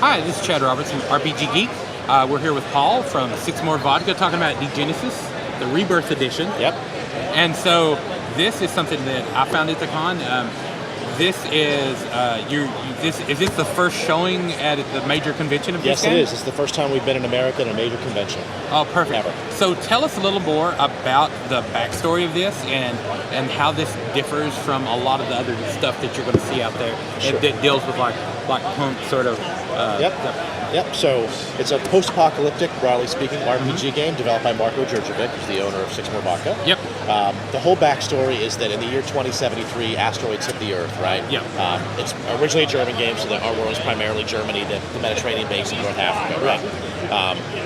Hi, this is Chad Roberts from RPG Geek. We're here with Paul from Six More Vodka talking about Degenesis, the Rebirth Edition. Yep. And so this is something that I found at the con. This is is this the first showing at the major convention of this game? Yes, it is. It's the first time we've been in America at a major convention. Oh, perfect. Ever. So tell us a little more about the backstory of this and how this differs from a lot of the other stuff that you're going to see out there. Sure. That deals with like punk sort of. Yep. So it's a post-apocalyptic, broadly speaking, RPG game developed by Marko Djurdjevic, who's the owner of Six More Vodka. Yep. The whole backstory is that in the year 2073, asteroids hit the Earth, right? Yeah. It's originally a German game, so our world is primarily Germany, the Mediterranean basin, North Africa, right?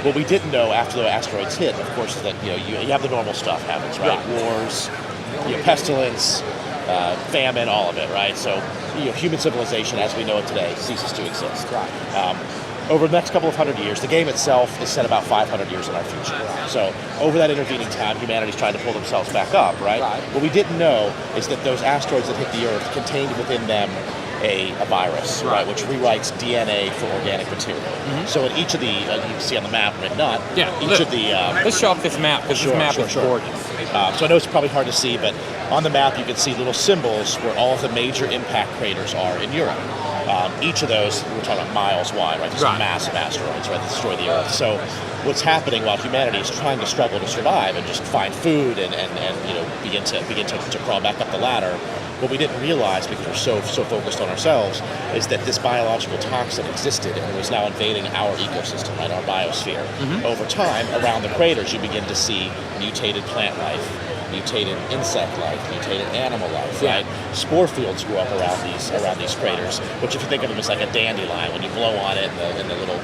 What we didn't know after the asteroids hit, of course, is that you have the normal stuff happens, right? Wars, pestilence, famine, all of it, right? So human civilization as we know it today ceases to exist. Right. Over the next couple of 100 years, the game itself is set about 500 years in our future. So over that intervening time, humanity's trying to pull themselves back up, right? What we didn't know is that those asteroids that hit the Earth contained within them a virus, right, which rewrites DNA for organic material. So in each of the, you can see on the map, maybe not, let's show off this map, because this map is gorgeous. So I know it's probably hard to see, but on the map you can see little symbols where all of the major impact craters are in Europe. Each of those, we're talking about miles wide, right? These are massive asteroids, right, that destroy the Earth. So what's happening while humanity is trying to struggle to survive and just find food and begin to crawl back up the ladder, what we didn't realize, because we're so focused on ourselves, is that this biological toxin existed and it was now invading our ecosystem, right, our biosphere. Over time, around the craters, you begin to see mutated plant life, mutated insect life, mutated animal life, right? Spore fields grew up around these craters, which if you think of them as like a dandelion, when you blow on it and the little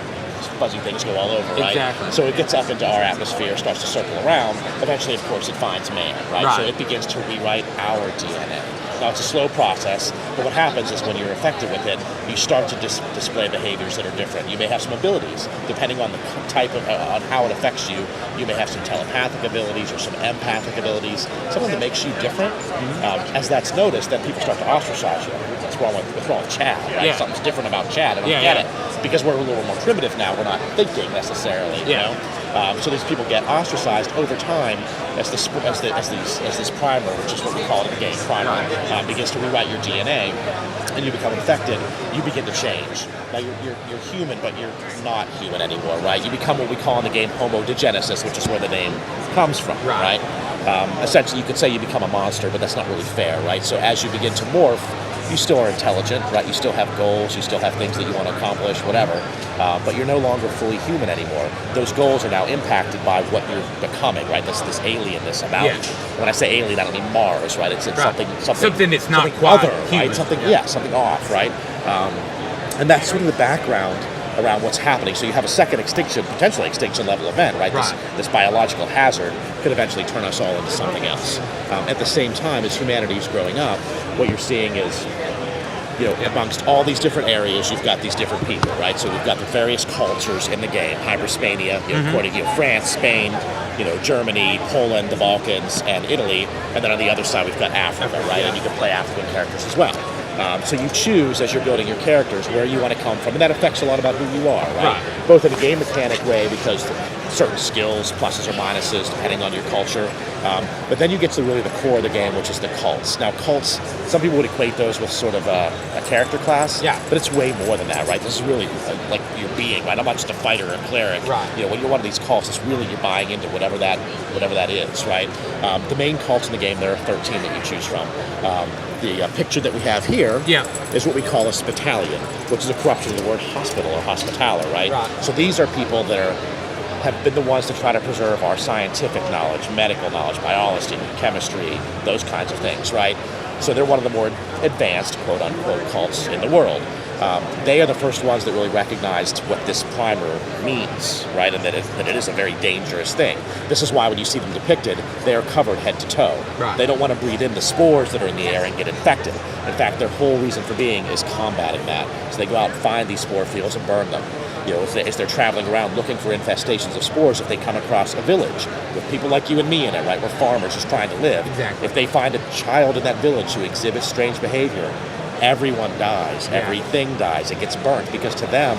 fuzzy things go all over, right? Exactly. So it gets up into our atmosphere, starts to circle around. Eventually, of course, it finds man, right? So it begins to rewrite our DNA. Now, it's a slow process, but what happens is when you're affected with it, you start to display behaviors that are different. You may have some abilities, depending on the type of, on how it affects you. You may have some telepathic abilities or some empathic abilities, something that makes you different. As that's noticed, then people start to ostracize you. What's wrong with Chad, right? Yeah. Something's different about Chad. I don't get it. Because we're a little more primitive now, we're not thinking necessarily, you know? So these people get ostracized over time as this primer, which is what we call it in the game, primer, begins to rewrite your DNA, and you become infected. You begin to change. Now you're human, but you're not human anymore, right? You become what we call in the game Homo Degenesis, which is where the name comes from, right? Essentially, you could say you become a monster, but that's not really fair, right? So as you begin to morph, you still are intelligent, right? You still have goals, you still have things that you want to accomplish, whatever, but you're no longer fully human anymore. Those goals are now impacted by what you're becoming, right? This alienness about you. When I say alien, I don't mean Mars, right? It's something that's not something quite other, human. right? Something off, right? And that's sort of the background around what's happening. So you have a second potentially extinction level event, right? This biological hazard could eventually turn us all into something else. At the same time, as humanity is growing up, what you're seeing is, amongst all these different areas, you've got these different people, right? So we've got the various cultures in the game, Hyperspania, according to France, Spain, Germany, Poland, the Balkans, and Italy, and then on the other side we've got Africa, right? And you can play African characters as well. So you choose, as you're building your characters, where you want to come from, and that affects a lot about who you are, right? Both in a game mechanic way, because certain skills, pluses or minuses, depending on your culture. But then you get to really the core of the game, which is the cults. Now, cults, some people would equate those with sort of a character class, but it's way more than that, right? This is really like your being, right? I'm not just a fighter or a cleric. When you're one of these cults, it's really you're buying into whatever that is, right? The main cults in the game, there are 13 that you choose from. The picture that we have here is what we call a spitalion, which is a corruption of the word hospital or hospitaler, right? So these are people that have been the ones to try to preserve our scientific knowledge, medical knowledge, biology, chemistry, those kinds of things, right? So they're one of the more advanced, quote-unquote, cults in the world. They are the first ones that really recognized what this primer means, right, and that it is a very dangerous thing. This is why when you see them depicted, they are covered head to toe. They don't want to breathe in the spores that are in the air and get infected. In fact, their whole reason for being is combating that. So they go out and find these spore fields and burn them. As they're traveling around looking for infestations of spores, if they come across a village with people like you and me in it, right, we're farmers just trying to live. If they find a child in that village who exhibits strange behavior, everyone dies. Everything dies. It gets burnt because to them,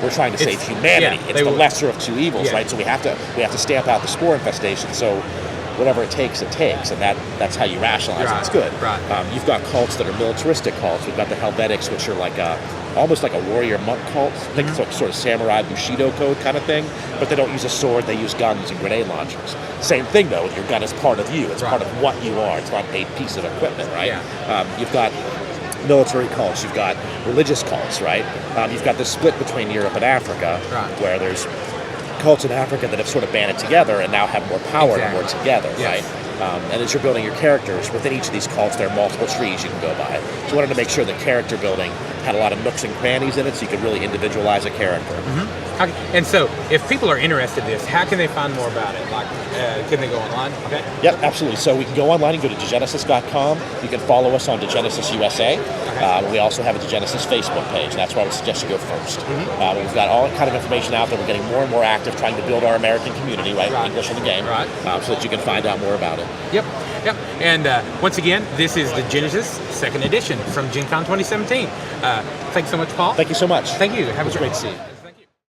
we're trying to save humanity. Yeah, it's the lesser of two evils, Yeah. right? So we have to stamp out the spore infestation. So whatever it takes, and that's how you rationalize it. It's good. Right. You've got cults that are militaristic cults. We've got the Helvetics, which are like almost like a warrior monk cult, like sort of samurai bushido code kind of thing, but they don't use a sword, they use guns and grenade launchers. Same thing though, your gun is part of you, it's part of what you are, it's not a piece of equipment, right? Yeah. You've got military cults, you've got religious cults, right? You've got this split between Europe and Africa, where there's cults in Africa that have sort of banded together and now have more power and are more together, right? And as you're building your characters, within each of these cults, there are multiple trees you can go by. So I wanted to make sure that character building had a lot of nooks and crannies in it, so you could really individualize a character. And so, if people are interested in this, how can they find more about it? Like, can they go online? Okay. Yep, absolutely. So we can go online and go to Degenesis.com. You can follow us on Degenesis USA. We also have a Degenesis Facebook page, and that's where I would suggest you go first. We've got all kind of information out there. We're getting more and more active, trying to build our American community, right? English in the game, so that you can find out more about it. Yep. And once again, this is Degenesis 2nd edition from Gen Con 2017. Thanks so much, Paul. Thank you so much. Thank you. Have a It was great great to see you.